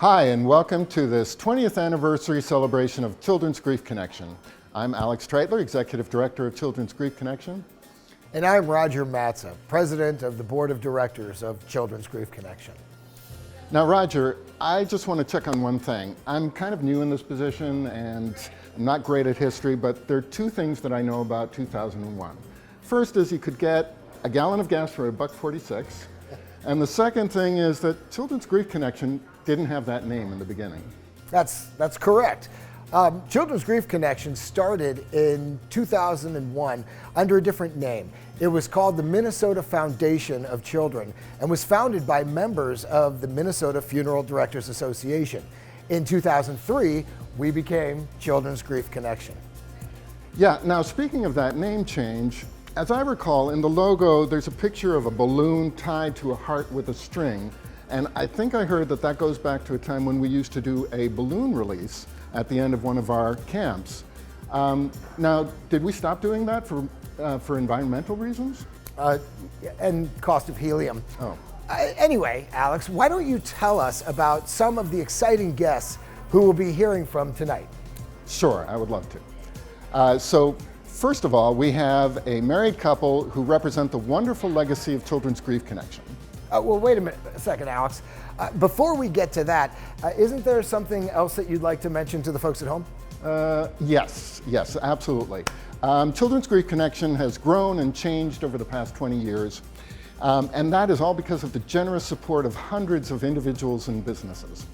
Hi, and welcome to this 20th anniversary celebration of Children's Grief Connection. I'm Alex Treitler, Executive Director of Children's Grief Connection. And I'm Roger Matza, President of the Board of Directors of Children's Grief Connection. Now, Roger, I just want to check on one thing. I'm kind of new in this position and I'm not great at history, but there are two things that I know about 2001. First is you could get a gallon of gas for $1.46. And the second thing is that Children's Grief Connection didn't have that name in the beginning. That's correct. Children's Grief Connection started in 2001 under a different name. It was called the Minnesota Foundation of Children and was founded by members of the Minnesota Funeral Directors Association. In 2003, we became Children's Grief Connection. Yeah, now speaking of that name change, as I recall, in the logo, there's a picture of a balloon tied to a heart with a string. And I think I heard that that goes back to a time when we used to do a balloon release at the end of one of our camps. Now, did we stop doing that for environmental reasons? And cost of helium. Oh. Anyway, Alex, why don't you tell us about some of the exciting guests who we'll be hearing from tonight? Sure, I would love to. So, first of all, we have a married couple who represent the wonderful legacy of Children's Grief Connection. Well, wait a second, Alex. Before we get to that, isn't there something else that you'd like to mention to the folks at home? Yes, absolutely. Children's Grief Connection has grown and changed over the past 20 years, and that is all because of the generous support of hundreds of individuals and businesses.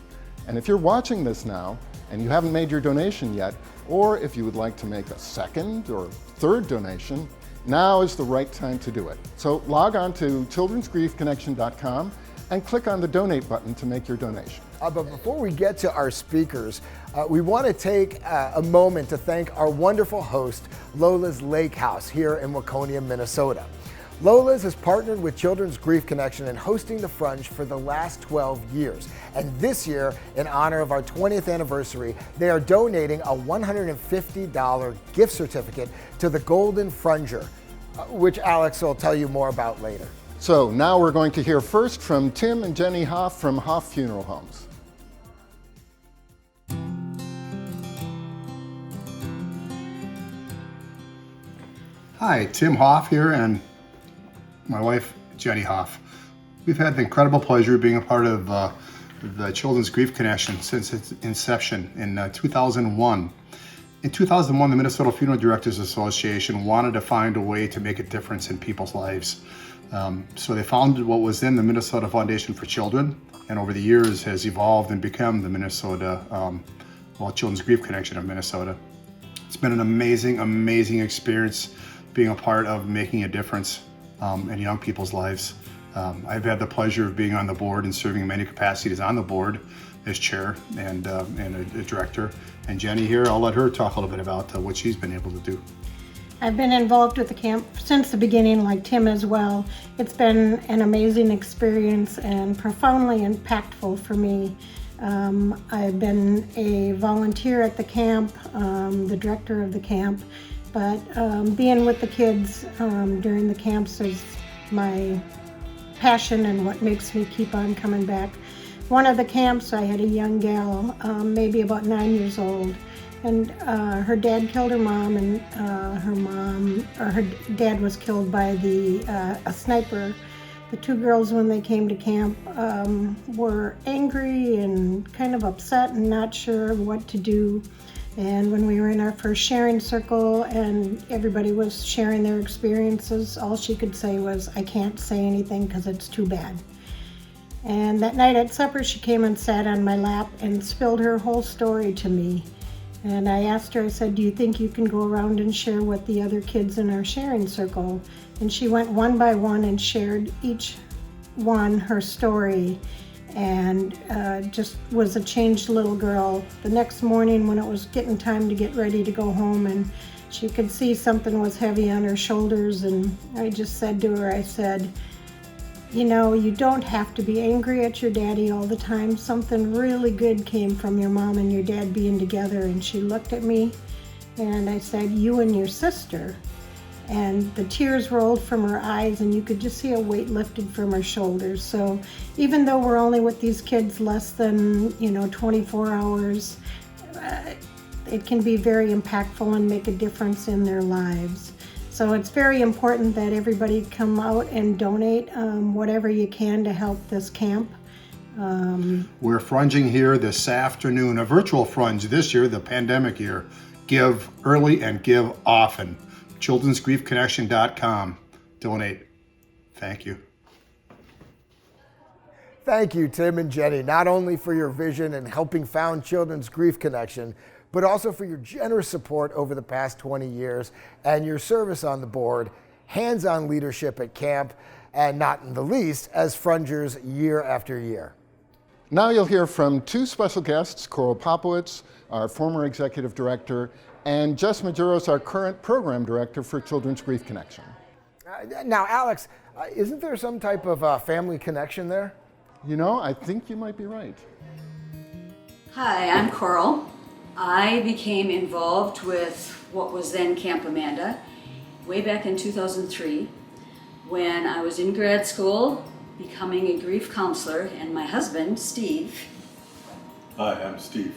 And if you're watching this now and you haven't made your donation yet, or if you would like to make a second or third donation, now is the right time to do it. So log on to childrensgriefconnection.com and click on the donate button to make your donation. But before we get to our speakers, we want to take a moment to thank our wonderful host, Lola's Lake House here in Waconia, Minnesota. Lola's has partnered with Children's Grief Connection in hosting the Frunge for the last 12 years. And this year, in honor of our 20th anniversary, they are donating a $150 gift certificate to the Golden Frunger, which Alex will tell you more about later. So now we're going to hear first from Tim and Jenny Hoff from Hoff Funeral Homes. Hi, Tim Hoff here and my wife, Jenny Hoff. We've had the incredible pleasure of being a part of the Children's Grief Connection since its inception in 2001. In 2001, the Minnesota Funeral Directors Association wanted to find a way to make a difference in people's lives. So they founded what was then the Minnesota Foundation for Children, and over the years has evolved and become the Minnesota, Children's Grief Connection of Minnesota. It's been an amazing experience being a part of making a difference in young people's lives. I've had the pleasure of being on the board and serving in many capacities on the board as chair and a director. And Jenny here, I'll let her talk a little bit about what she's been able to do. I've been involved with the camp since the beginning, like Tim as well. It's been an amazing experience and profoundly impactful for me. I've been a volunteer at the camp, the director of the camp, but being with the kids during the camps is my passion and what makes me keep on coming back. One of the camps, I had a young gal, maybe about 9 years old, and her dad killed her mom, and her dad was killed by a sniper. The two girls, when they came to camp, were angry and kind of upset and not sure what to do. And when we were in our first sharing circle and everybody was sharing their experiences, all she could say was, "I can't say anything because it's too bad." And that night at supper, she came and sat on my lap and spilled her whole story to me. And I asked her, I said, "Do you think you can go around and share with the other kids in our sharing circle?" And she went one by one and shared each one her story, and just was a changed little girl. The next morning when it was getting time to get ready to go home, and she could see something was heavy on her shoulders, and I just said to her, I said, "You know, you don't have to be angry at your daddy all the time. Something really good came from your mom and your dad being together." And she looked at me and I said, "You and your sister." and the tears rolled from her eyes, and you could just see a weight lifted from her shoulders. So even though we're only with these kids less than 24 hours, it can be very impactful and make a difference in their lives. So it's very important that everybody come out and donate whatever you can to help this camp. We're frunging here this afternoon, a virtual frunge this year, the pandemic year. Give early and give often. childrensgriefconnection.com. Donate. Thank you. Thank you, Tim and Jenny, not only for your vision in helping found Children's Grief Connection, but also for your generous support over the past 20 years and your service on the board, hands-on leadership at camp, and not in the least, as frungers year after year. Now you'll hear from two special guests, Karl Popowitz, our former executive director, and Jess Maduros, our current program director for Children's Grief Connection. Now, Alex, isn't there some type of family connection there? I think you might be right. Hi, I'm Karl. I became involved with what was then Camp Amanda way back in 2003 when I was in grad school becoming a grief counselor, and my husband, Steve. Hi, I'm Steve.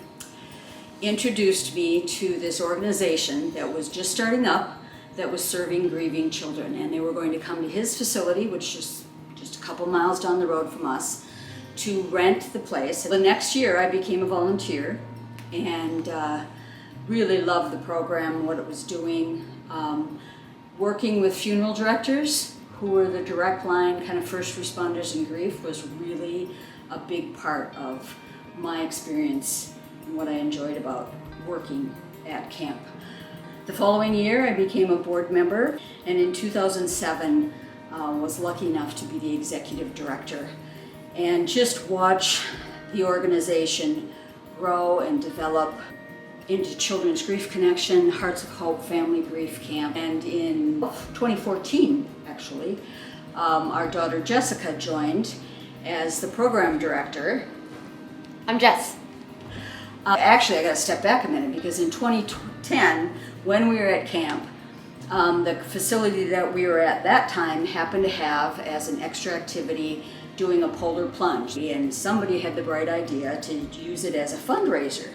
Introduced me to this organization that was just starting up that was serving grieving children, and they were going to come to his facility, which is just a couple miles down the road from us, to rent the place. The next year I became a volunteer and really loved the program, what it was doing. Working with funeral directors who were the direct line kind of first responders in grief was really a big part of my experience and what I enjoyed about working at camp. The following year I became a board member, and in 2007 was lucky enough to be the executive director and just watch the organization grow and develop into Children's Grief Connection, Hearts of Hope Family Grief Camp. And in 2014, actually, our daughter Jessica joined as the program director. I'm Jess. Actually, I gotta step back a minute, because in 2010, when we were at camp, the facility that we were at that time happened to have as an extra activity doing a polar plunge, and somebody had the bright idea to use it as a fundraiser.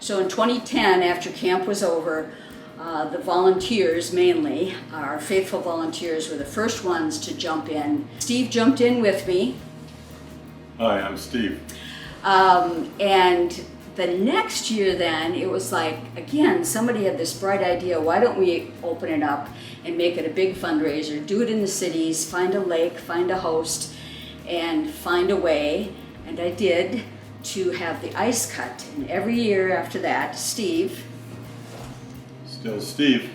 So in 2010, after camp was over, the volunteers, mainly our faithful volunteers, were the first ones to jump in. Steve jumped in with me. Hi, I'm Steve. And the next year then, it was like, again, somebody had this bright idea, why don't we open it up and make it a big fundraiser, do it in the cities, find a lake, find a host, and find a way, and I did, to have the ice cut. And every year after that, Steve, Still Steve.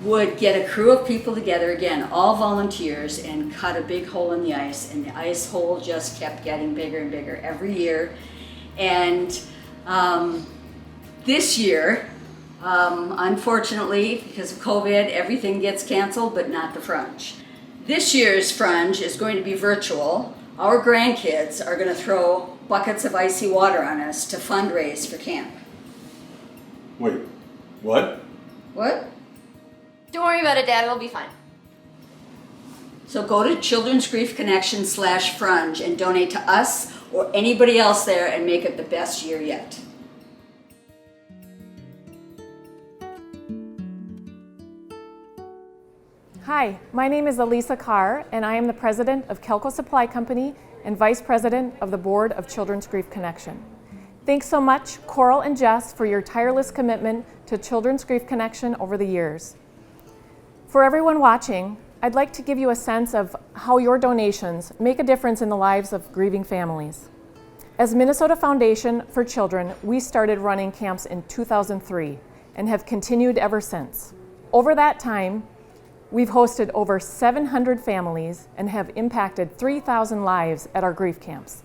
would get a crew of people together, again, all volunteers, and cut a big hole in the ice, and the ice hole just kept getting bigger and bigger every year. And this year, unfortunately, because of COVID, everything gets canceled, but not the Frunge. This year's Frunge is going to be virtual. Our grandkids are going to throw buckets of icy water on us to fundraise for camp. Wait, what? What? Don't worry about it, Dad. It'll be fine. So go to Children's Grief Connection /Frunge and donate to us or anybody else there and make it the best year yet. Hi, my name is Elisa Carr, and I am the president of Kelco Supply Company and vice president of the board of Children's Grief Connection. Thanks so much, Karl and Jess, for your tireless commitment to Children's Grief Connection over the years. For everyone watching, I'd like to give you a sense of how your donations make a difference in the lives of grieving families. As Minnesota Foundation for Children, we started running camps in 2003 and have continued ever since. Over that time, we've hosted over 700 families and have impacted 3,000 lives at our grief camps.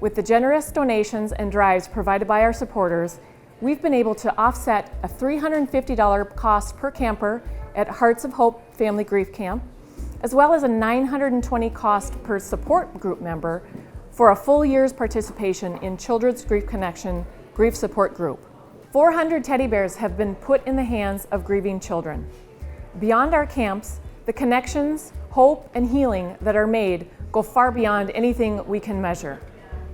With the generous donations and drives provided by our supporters, we've been able to offset a $350 cost per camper at Hearts of Hope Family Grief Camp, as well as a $920 cost per support group member for a full year's participation in Children's Grief Connection Grief Support Group. 400 teddy bears have been put in the hands of grieving children. Beyond our camps, The connections, hope, and healing that are made go far beyond anything we can measure.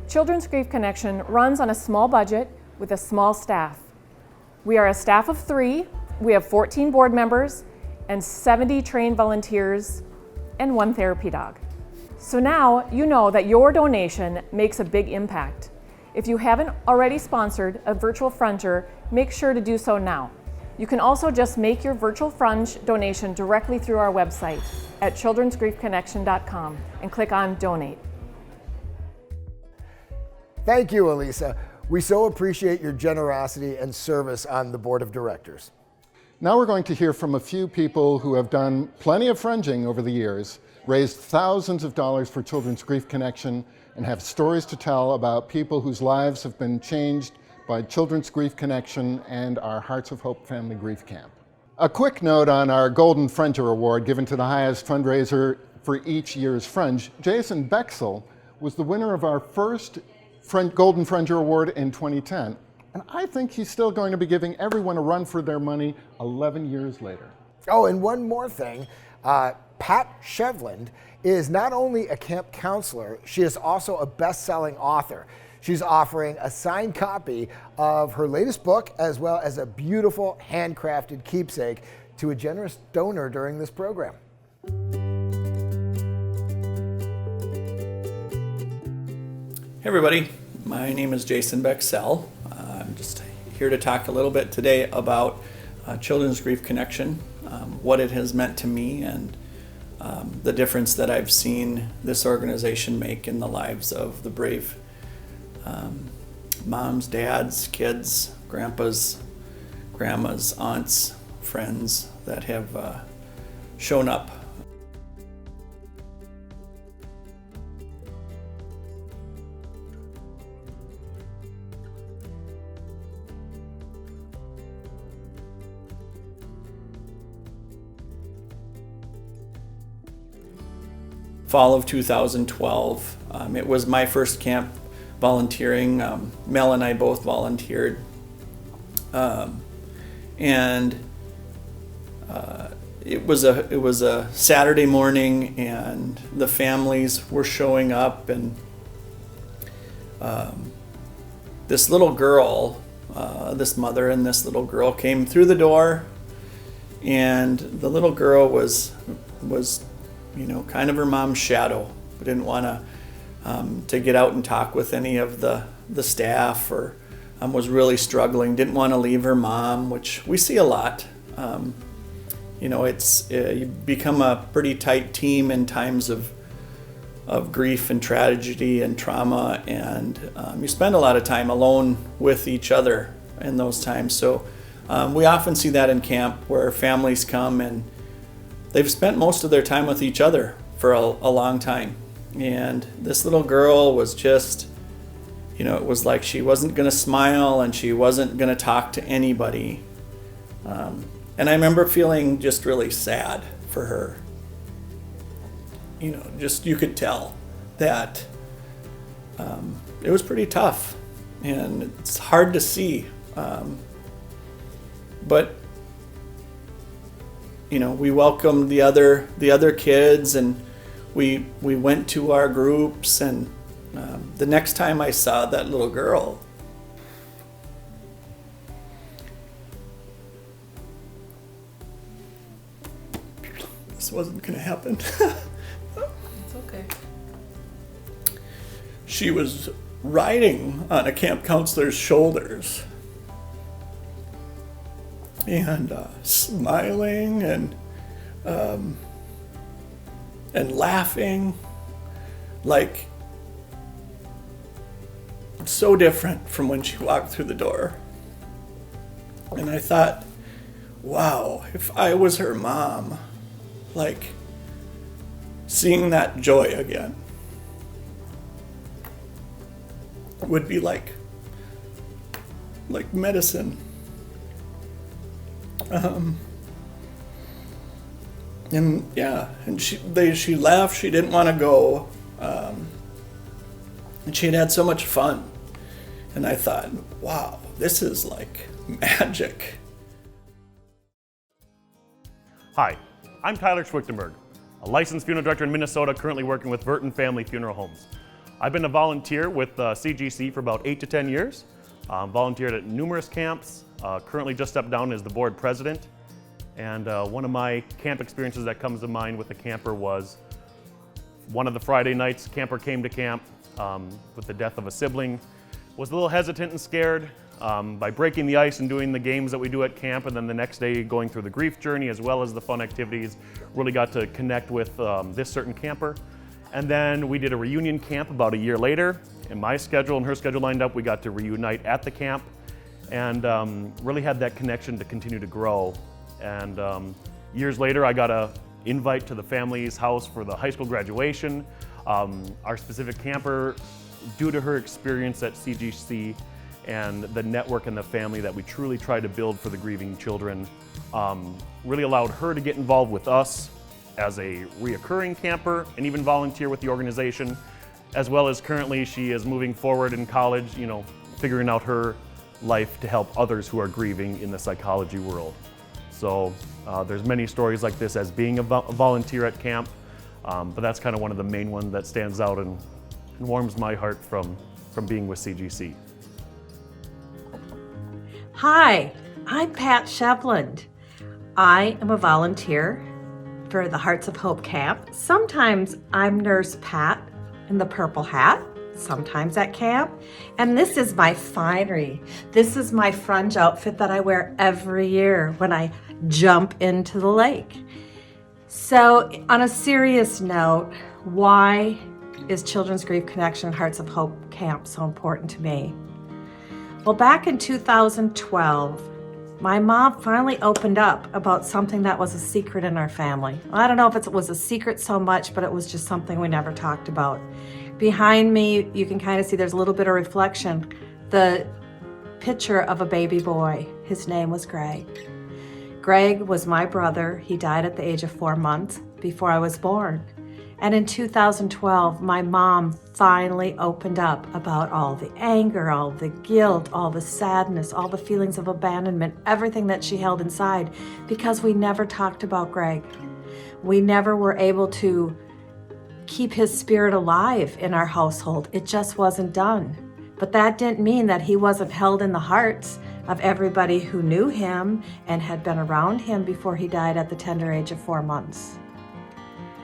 Children's Grief Connection runs on a small budget with a small staff. We are a staff of 3, we have 14 board members, and 70 trained volunteers, and 1 therapy dog. So now you know that your donation makes a big impact. If you haven't already sponsored a virtual Frunger, make sure to do so now. You can also just make your virtual Frunge donation directly through our website at childrensgriefconnection.com and click on Donate. Thank you, Elisa. We so appreciate your generosity and service on the board of directors. Now we're going to hear from a few people who have done plenty of frunging over the years, raised thousands of dollars for Children's Grief Connection, and have stories to tell about people whose lives have been changed by Children's Grief Connection and our Hearts of Hope Family Grief Camp. A quick note on our Golden Frunger Award given to the highest fundraiser for each year's Frunge. Jason Bexel was the winner of our first Golden Frunger Award in 2010. And I think he's still going to be giving everyone a run for their money 11 years later. Oh, and one more thing. Pat Shevland is not only a camp counselor, she is also a best-selling author. She's offering a signed copy of her latest book as well as a beautiful handcrafted keepsake to a generous donor during this program. Hey everybody, my name is Jason Bexel. I'm just here to talk a little bit today about Children's Grief Connection, what it has meant to me, and the difference that I've seen this organization make in the lives of the brave moms, dads, kids, grandpas, grandmas, aunts, friends that have shown up. Fall of 2012. It was my first camp volunteering. Mel and I both volunteered. And it was a Saturday morning, and the families were showing up, and this little girl, this mother and this little girl came through the door, and the little girl was kind of her mom's shadow. Didn't want to get out and talk with any of the staff, or was really struggling. Didn't want to leave her mom, which we see a lot. You become a pretty tight team in times of grief and tragedy and trauma, and you spend a lot of time alone with each other in those times. So we often see that in camp, where families come and they've spent most of their time with each other for a long time. And this little girl was just, it was like she wasn't going to smile and she wasn't going to talk to anybody. And I remember feeling just really sad for her. You could tell that it was pretty tough, and it's hard to see. But we welcomed the other kids, and we went to our groups, and the next time I saw that little girl, this wasn't gonna happen. It's okay. She was riding on a camp counselor's shoulders, and smiling and laughing, like so different from when she walked through the door. And I thought, wow, if I was her mom, like seeing that joy again would be like medicine. And she left. She didn't want to go, and she had so much fun. And I thought, wow, this is like magic. Hi, I'm Tyler Schwichtenberg, a licensed funeral director in Minnesota, currently working with Burton Family Funeral Homes. I've been a volunteer with CGC for about 8 to 10 years. Volunteered at numerous camps, currently just stepped down as the board president. And one of my camp experiences that comes to mind with a camper was one of the Friday nights, camper came to camp with the death of a sibling, was a little hesitant and scared. By breaking the ice and doing the games that we do at camp, and then the next day going through the grief journey as well as the fun activities, really got to connect with this certain camper. And then we did a reunion camp about a year later, and my schedule and her schedule lined up. We got to reunite at the camp and really had that connection to continue to grow. And years later, I got an invite to the family's house for the high school graduation. Our specific camper, due to her experience at CGC, and the network and the family that we truly try to build for the grieving children, really allowed her to get involved with us as a reoccurring camper and even volunteer with the organization, as well as currently she is moving forward in college, figuring out her life to help others who are grieving in the psychology world. So there's many stories like this as being a volunteer at camp, but that's kind of one of the main ones that stands out and warms my heart from being with CGC. Hi, I'm Pat Shevland. I am a volunteer for the Hearts of Hope camp. Sometimes I'm Nurse Pat in the purple hat, sometimes at camp. And this is my finery. This is my Frunge outfit that I wear every year when I jump into the lake. So on a serious note, why is Children's Grief Connection and Hearts of Hope camp so important to me? Well, back in 2012, my mom finally opened up about something that was a secret in our family. I don't know if it was a secret so much, but it was just something we never talked about. Behind me, you can kind of see there's a little bit of reflection. The picture of a baby boy. His name was Greg. Greg was my brother. He died at the age of 4 months before I was born. And in 2012, my mom finally opened up about all the anger, all the guilt, all the sadness, all the feelings of abandonment, everything that she held inside, because we never talked about Greg. We never were able to keep his spirit alive in our household. It just wasn't done. But that didn't mean that he wasn't held in the hearts of everybody who knew him and had been around him before he died at the tender age of 4 months.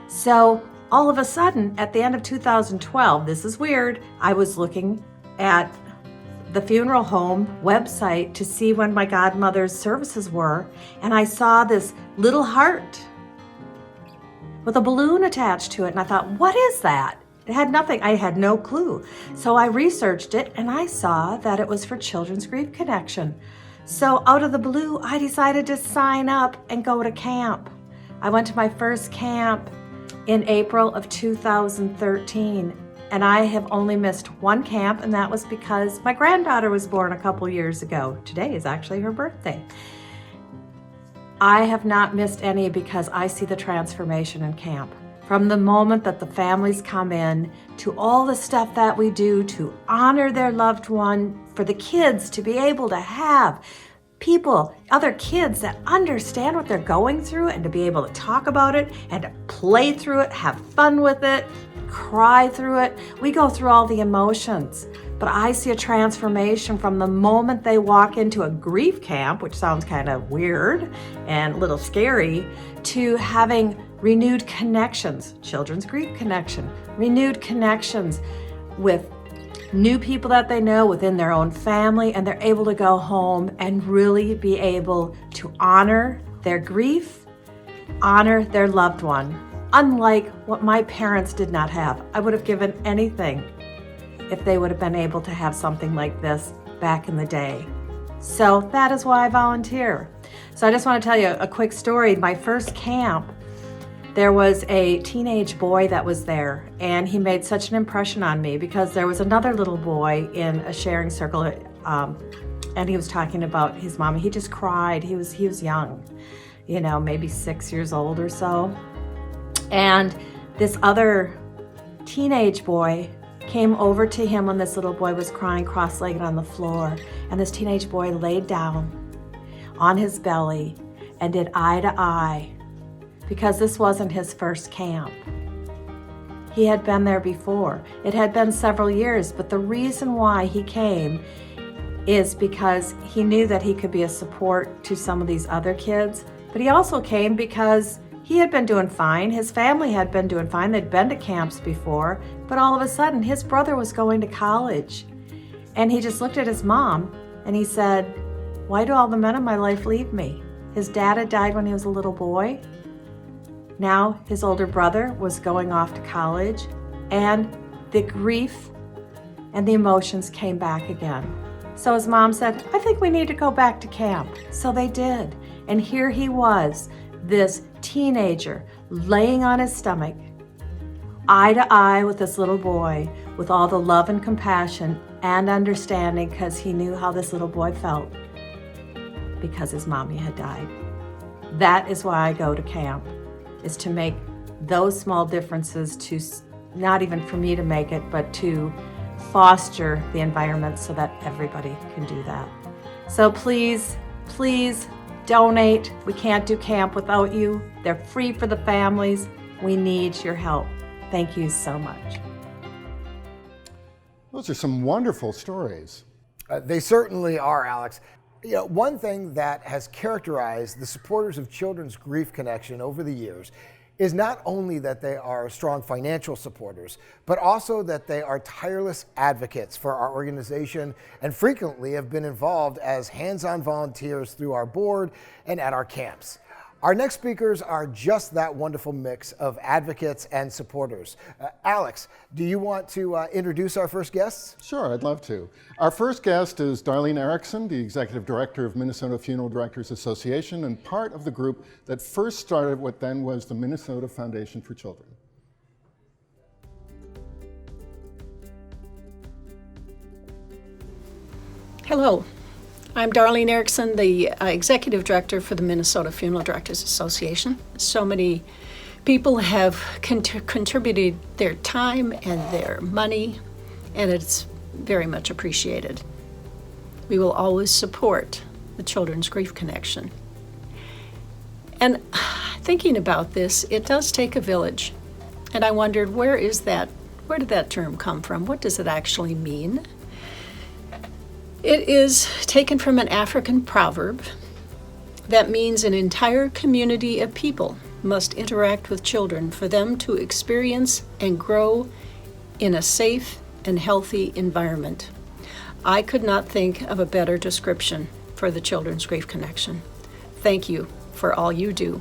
So all of a sudden, at the end of 2012, this is weird, I was looking at the funeral home website to see when my godmother's services were, and I saw this little heart with a balloon attached to it, and I thought, what is that? It had nothing, I had no clue. So I researched it, and I saw that it was for Children's Grief Connection. So out of the blue, I decided to sign up and go to camp. I went to my first camp in April of 2013, and I have only missed one camp, and that was because my granddaughter was born a couple years ago. Today is actually her birthday. I have not missed any because I see the transformation in camp. From the moment that the families come in to all the stuff that we do to honor their loved one, for the kids to be able to have people, other kids that understand what they're going through and to be able to talk about it and to play through it, have fun with it, cry through it. We go through all the emotions, but I see a transformation from the moment they walk into a grief camp, which sounds kind of weird and a little scary, to having renewed connections, Children's Grief Connection, renewed connections with new people that they know within their own family, and they're able to go home and really be able to honor their grief, honor their loved one. Unlike what my parents did not have. I would have given anything if they would have been able to have something like this back in the day. So that is why I volunteer. So I just want to tell you a quick story. My first camp, there was a teenage boy that was there, and he made such an impression on me because there was another little boy in a sharing circle, and he was talking about his mom. He just cried. He was young, maybe 6 years old or so. And this other teenage boy came over to him when this little boy was crying cross-legged on the floor, and this teenage boy laid down on his belly and did eye to eye because this wasn't his first camp. He had been there before. It had been several years, but the reason why he came is because he knew that he could be a support to some of these other kids, but he also came because he had been doing fine. His family had been doing fine. They'd been to camps before, but all of a sudden his brother was going to college. And he just looked at his mom and he said, "Why do all the men in my life leave me?" His dad had died when he was a little boy. Now his older brother was going off to college, and the grief and the emotions came back again. So his mom said, "I think we need to go back to camp." So they did. And here he was, this teenager, laying on his stomach, eye to eye with this little boy, with all the love and compassion and understanding, because he knew how this little boy felt because his mommy had died. That is why I go to camp, is to make those small differences, to not even for me to make it, but to foster the environment so that everybody can do that. So please, please donate. We can't do camp without you. They're free for the families. We need your help. Thank you so much. Those are some wonderful stories. They certainly are, Alex. You know, one thing that has characterized the supporters of Children's Grief Connection over the years is not only that they are strong financial supporters, but also that they are tireless advocates for our organization and frequently have been involved as hands-on volunteers through our board and at our camps. Our next speakers are just that wonderful mix of advocates and supporters. Alex, do you want to introduce our first guests? Sure, I'd love to. Our first guest is Darlene Erickson, the Executive Director of Minnesota Funeral Directors Association and part of the group that first started what then was the Minnesota Foundation for Children. Hello. I'm Darlene Erickson, the Executive Director for the Minnesota Funeral Directors Association. So many people have contributed their time and their money, and it's very much appreciated. We will always support the Children's Grief Connection. And thinking about this, it does take a village. And I wondered, where did that term come from? What does it actually mean? It is taken from an African proverb that means an entire community of people must interact with children for them to experience and grow in a safe and healthy environment. I could not think of a better description for the Children's Grief Connection. Thank you for all you do.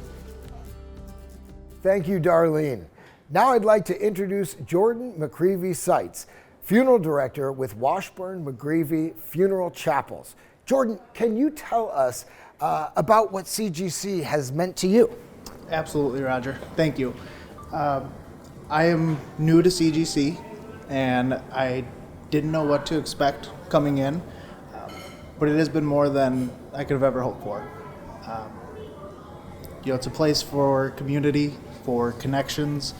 Thank you, Darlene. Now I'd like to introduce Jordan McCreevy Seitz, Funeral Director with Washburn McGreevy Funeral Chapels. Jordan, can you tell us about what CGC has meant to you? Absolutely, Roger. Thank you. I am new to CGC, and I didn't know what to expect coming in, but it has been more than I could have ever hoped for. It's a place for community, for connections,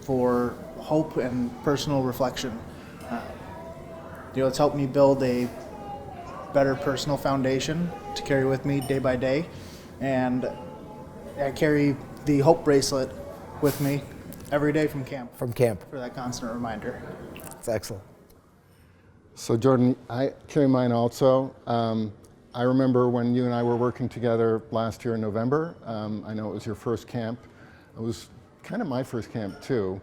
for hope and personal reflection. It's helped me build a better personal foundation to carry with me day by day, and I carry the hope bracelet with me every day from camp. For that constant reminder. That's excellent. So Jordan, I carry mine also. I remember when you and I were working together last year in November. I know it was your first camp. It was kind of my first camp too.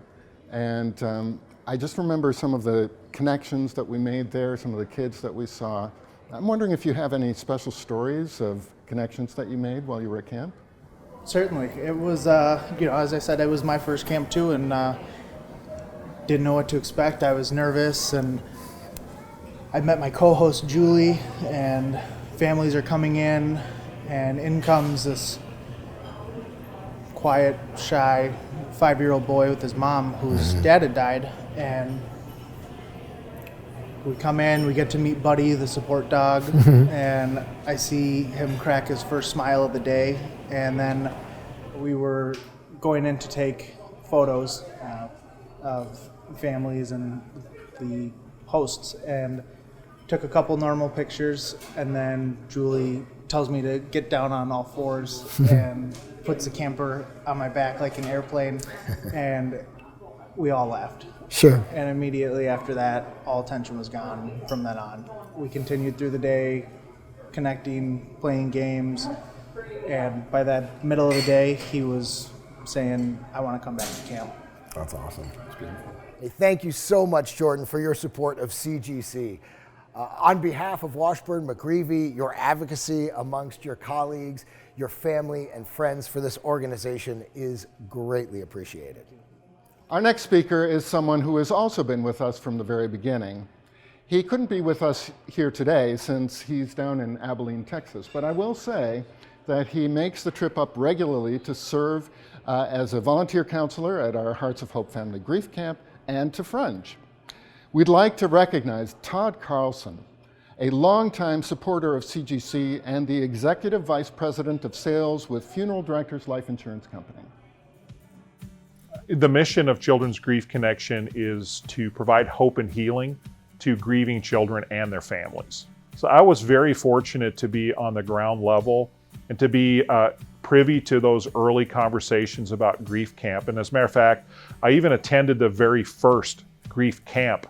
And I just remember some of the connections that we made there, some of the kids that we saw. I'm wondering if you have any special stories of connections that you made while you were at camp? Certainly. It was, as I said, it was my first camp too, and didn't know what to expect. I was nervous, and I met my co-host Julie, and families are coming in, and in comes this quiet, shy 5-year-old boy with his mom whose dad had died, and we come in, we get to meet Buddy, the support dog, and I see him crack his first smile of the day, and then we were going in to take photos of families and the hosts, and took a couple normal pictures, and then Julie tells me to get down on all fours and puts the camper on my back like an airplane, and we all laughed. Sure. And immediately after that, all tension was gone from then on. We continued through the day, connecting, playing games, and by that middle of the day, he was saying, I want to come back to camp. That's awesome. Hey, thank you so much, Jordan, for your support of CGC. On behalf of Washburn McGreevy, your advocacy amongst your colleagues, your family and friends for this organization is greatly appreciated. Our next speaker is someone who has also been with us from the very beginning. He couldn't be with us here today since he's down in Abilene, Texas, but I will say that he makes the trip up regularly to serve as a volunteer counselor at our Hearts of Hope Family Grief Camp and to Frunge. We'd like to recognize Todd Carlson, a longtime supporter of CGC and the Executive Vice President of Sales with Funeral Directors Life Insurance Company. The mission of Children's Grief Connection is to provide hope and healing to grieving children and their families. So I was very fortunate to be on the ground level and to be privy to those early conversations about grief camp. And as a matter of fact, I even attended the very first grief camp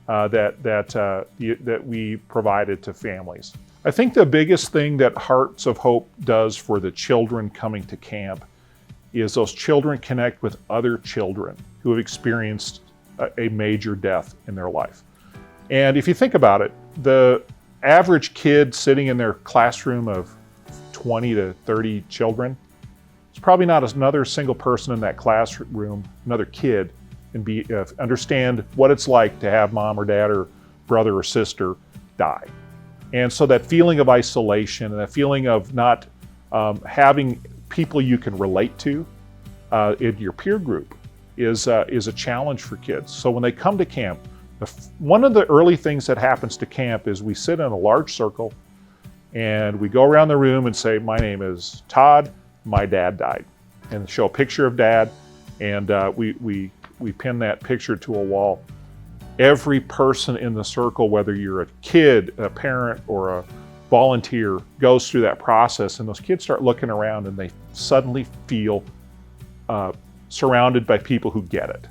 that we provided to families. I think the biggest thing that Hearts of Hope does for the children coming to camp is those children connect with other children who have experienced a major death in their life. And if you think about it, the average kid sitting in their classroom of 20 to 30 children, it's probably not another single person in that classroom, another kid, and understand what it's like to have mom or dad or brother or sister die. And so that feeling of isolation and that feeling of not having people you can relate to in your peer group is a challenge for kids. So when they come to camp, one of the early things that happens to camp is we sit in a large circle and we go around the room and say, my name is Todd, my dad died, and show a picture of dad, and we pin that picture to a wall. Every person in the circle, whether you're a kid, a parent, or a volunteer, goes through that process, and those kids start looking around and they suddenly feel surrounded by people who get it,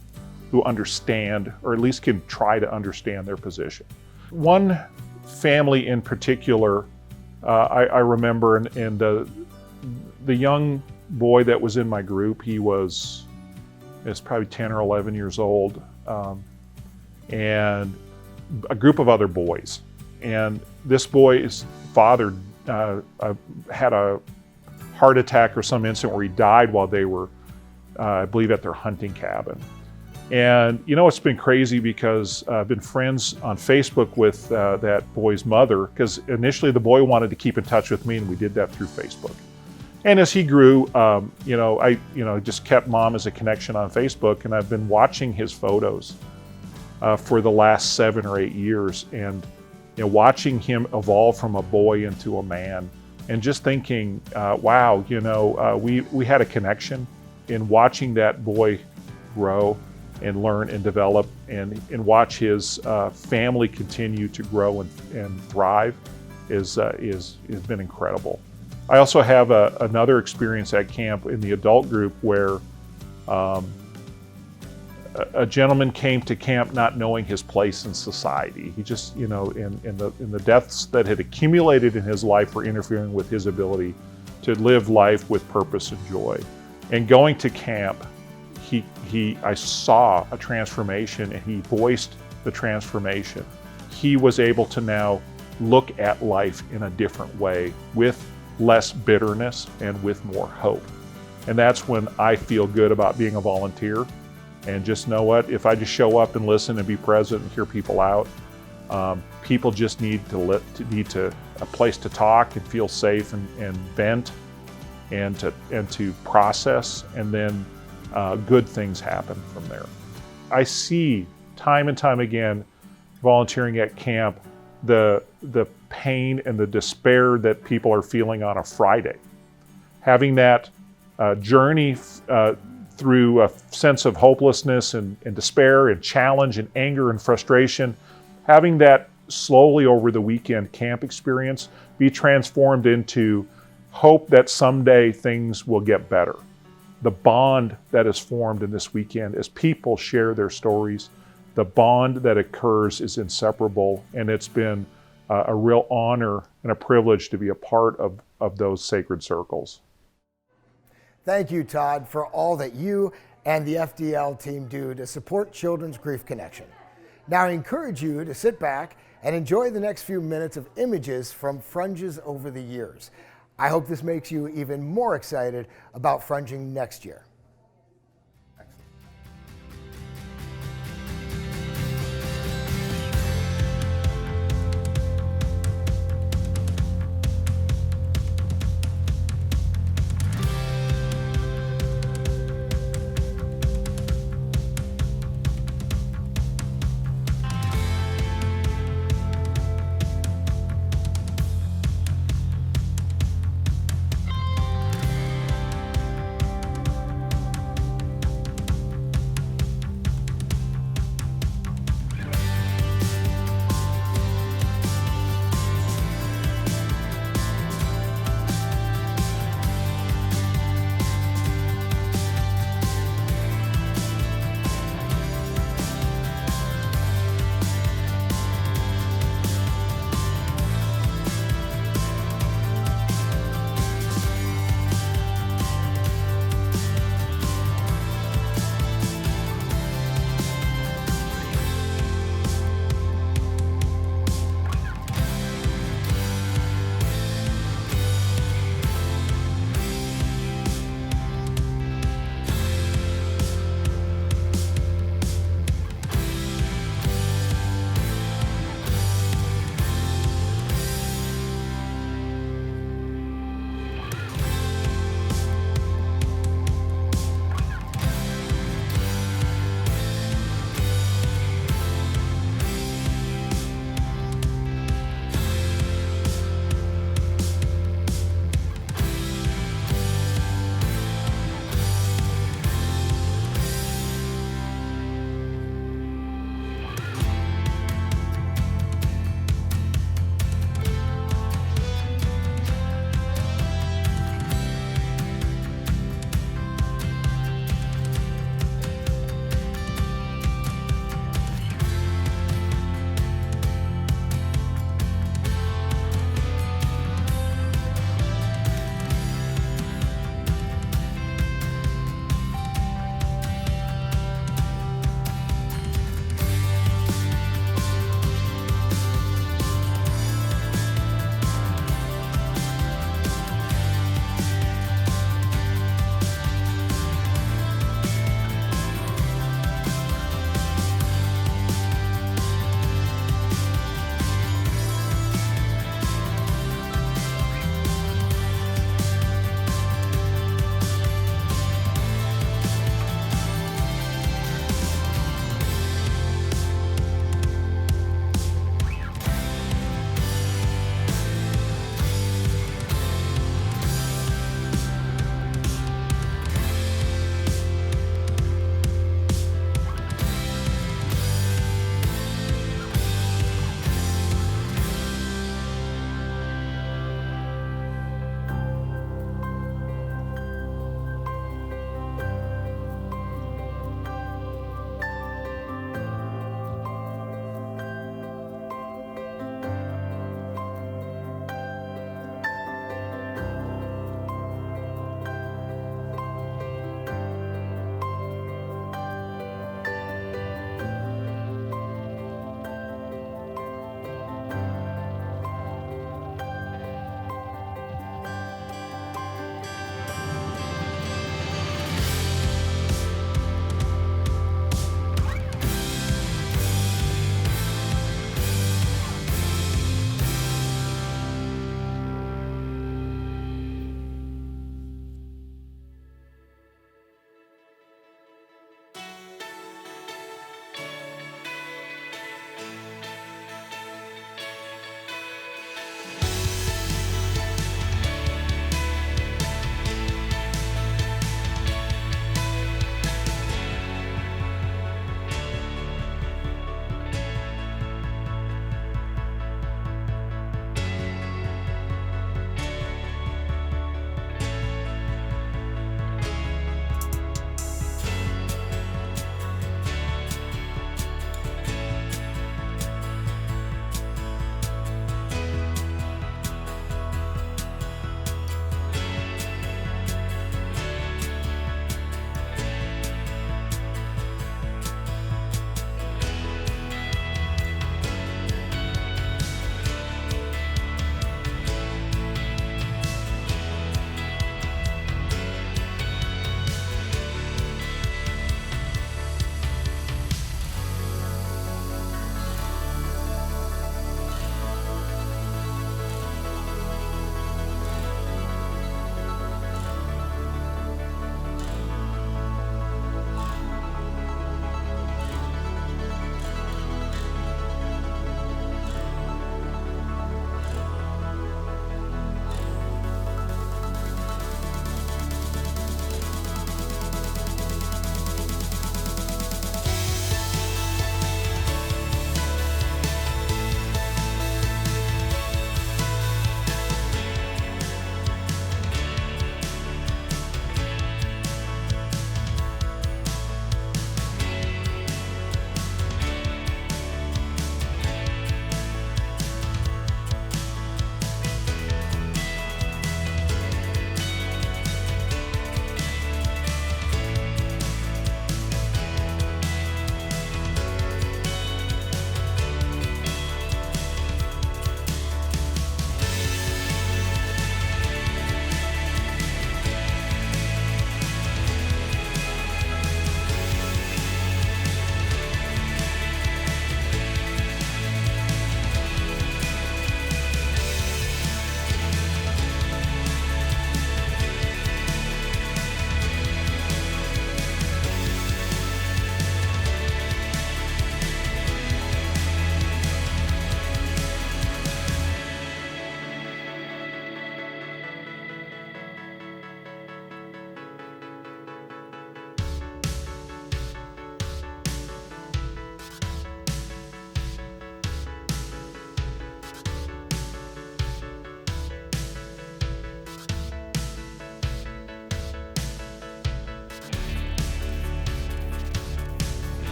who understand, or at least can try to understand their position. One family in particular, I remember, and the young boy that was in my group, he was probably 10 or 11 years old, and a group of other boys. And this boy's father had a heart attack or some incident where he died while they were, I believe, at their hunting cabin. And you know, it's been crazy because I've been friends on Facebook with that boy's mother, because initially the boy wanted to keep in touch with me, and we did that through Facebook. And as he grew, I just kept mom as a connection on Facebook, and I've been watching his photos for the last 7 or 8 years, and watching him evolve from a boy into a man, and just thinking, wow, we had a connection in watching that boy grow and learn and develop, and watch his family continue to grow and thrive has been incredible. I also have another experience at camp in the adult group where a gentleman came to camp not knowing his place in society. He just, in the deaths that had accumulated in his life were interfering with his ability to live life with purpose and joy. And going to camp, I saw a transformation, and he voiced the transformation. He was able to now look at life in a different way, with less bitterness and with more hope. And that's when I feel good about being a volunteer, and just know what, if I just show up and listen and be present and hear people out, people just need a place to talk and feel safe and vent and to process, and then good things happen from there. I see time and time again, volunteering at camp, the pain and the despair that people are feeling on a Friday. Having that journey through a sense of hopelessness and despair and challenge and anger and frustration, having that slowly over the weekend camp experience be transformed into hope that someday things will get better. The bond that is formed in this weekend as people share their stories, the bond that occurs is inseparable, and it's been a real honor and a privilege to be a part of those sacred circles. Thank you, Todd, for all that you and the FDL team do to support Children's Grief Connection. Now I encourage you to sit back and enjoy the next few minutes of images from Frunges over the years. I hope this makes you even more excited about Frunging next year.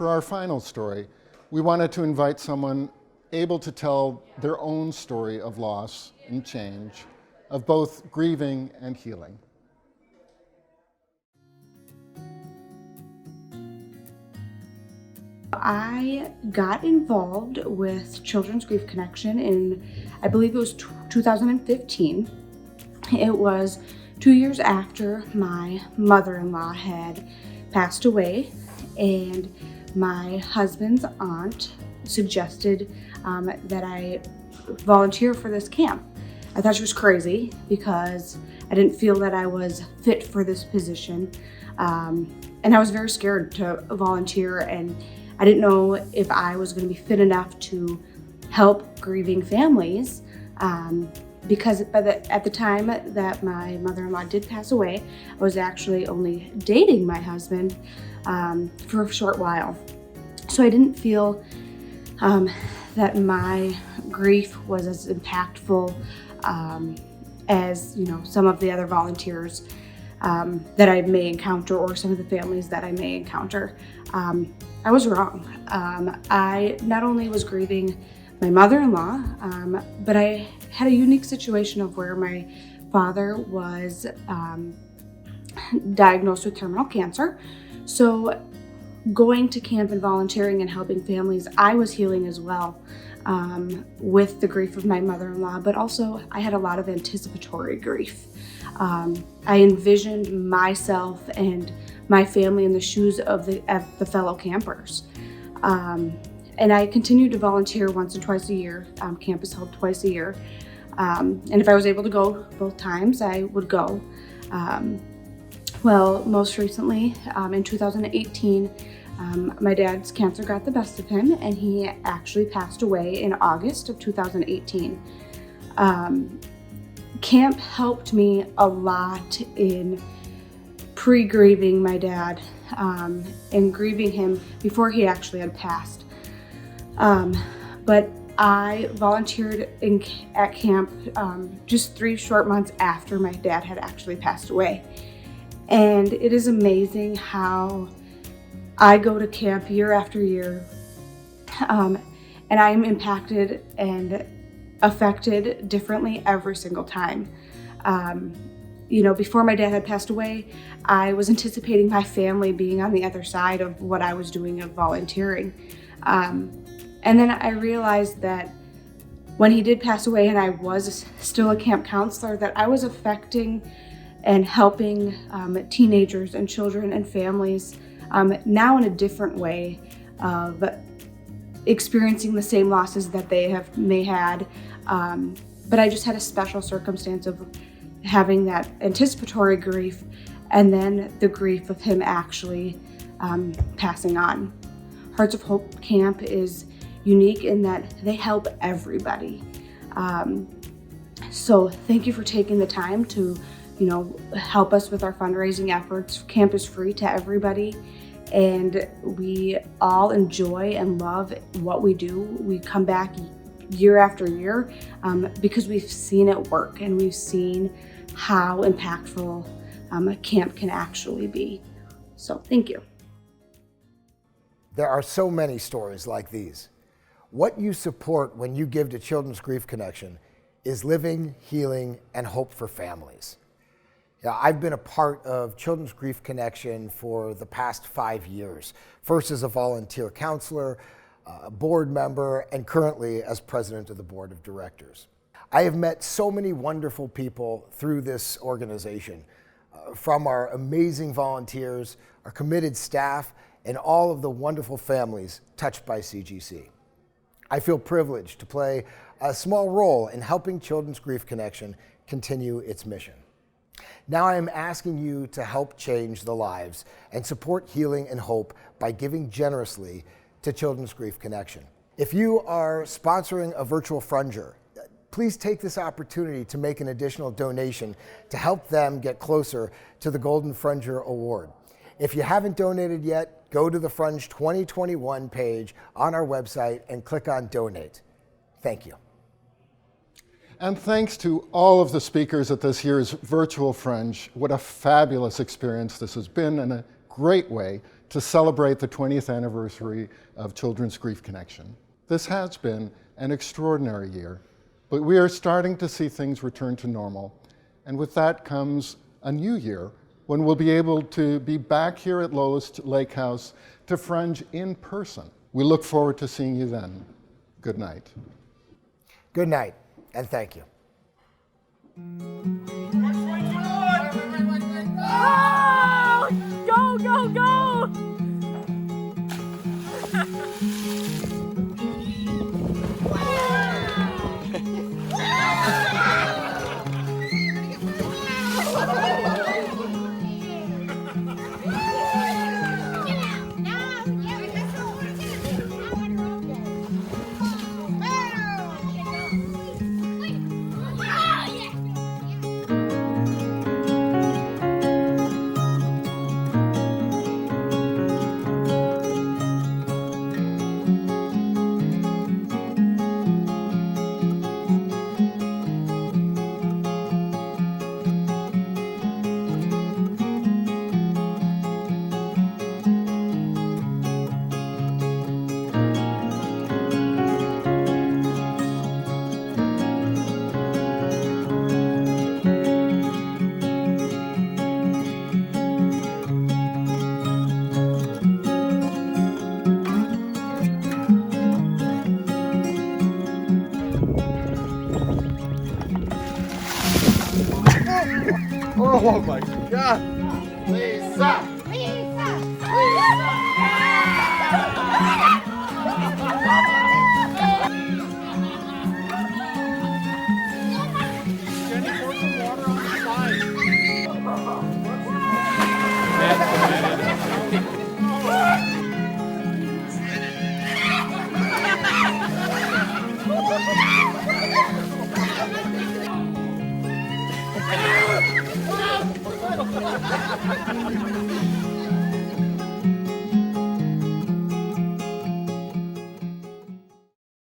for our final story, we wanted to invite someone able to tell their own story of loss and change, of both grieving and healing. I got involved with Children's Grief Connection in, I believe it was 2015. It was 2 years after my mother-in-law had passed away, and my husband's aunt suggested that I volunteer for this camp. I thought she was crazy because I didn't feel that I was fit for this position, and I was very scared to volunteer, and I didn't know if I was going to be fit enough to help grieving families, because at the time that my mother-in-law did pass away, I was actually only dating my husband for a short while. So I didn't feel that my grief was as impactful as, you know, some of the other volunteers that I may encounter, or some of the families that I may encounter. I was wrong. I not only was grieving my mother-in-law, but I had a unique situation of where my father was diagnosed with terminal cancer. So going to camp and volunteering and helping families, I was healing as well with the grief of my mother-in-law, but also I had a lot of anticipatory grief. I envisioned myself and my family in the shoes of the fellow campers. And I continued to volunteer once and twice a year. Camp is held twice a year. And if I was able to go both times, I would go. Well, most recently, in 2018, my dad's cancer got the best of him, and he actually passed away in August of 2018. Camp helped me a lot in pre-grieving my dad and grieving him before he actually had passed. But I volunteered at camp just 3 short months after my dad had actually passed away. And it is amazing how I go to camp year after year, and I am impacted and affected differently every single time. You know, before my dad had passed away, I was anticipating my family being on the other side of what I was doing of volunteering. And then I realized that when he did pass away and I was still a camp counselor, that I was affecting and helping teenagers and children and families now in a different way of experiencing the same losses that they may had. But I just had a special circumstance of having that anticipatory grief and then the grief of him actually passing on. Hearts of Hope Camp is unique in that they help everybody. So thank you for taking the time to, you know, help us with our fundraising efforts. Camp is free to everybody, and we all enjoy and love what we do. We come back year after year because we've seen it work, and we've seen how impactful a camp can actually be. So thank you. There are so many stories like these. What you support when you give to Children's Grief Connection is living, healing, and hope for families. Yeah, I've been a part of Children's Grief Connection for the past 5 years, first as a volunteer counselor, a board member, and currently as president of the board of directors. I have met so many wonderful people through this organization, from our amazing volunteers, our committed staff, and all of the wonderful families touched by CGC. I feel privileged to play a small role in helping Children's Grief Connection continue its mission. Now I am asking you to help change the lives and support healing and hope by giving generously to Children's Grief Connection. If you are sponsoring a virtual Frunger, please take this opportunity to make an additional donation to help them get closer to the Golden Frunger Award. If you haven't donated yet, go to the Frunge 2021 page on our website and click on Donate. Thank you. And thanks to all of the speakers at this year's virtual Frunge. What a fabulous experience this has been, and a great way to celebrate the 20th anniversary of Children's Grief Connection. This has been an extraordinary year, but we are starting to see things return to normal. And with that comes a new year when we'll be able to be back here at Lola's Lake House to Frunge in person. We look forward to seeing you then. Good night. Good night, and thank you. Go, go, go! Oh my God! Lisa!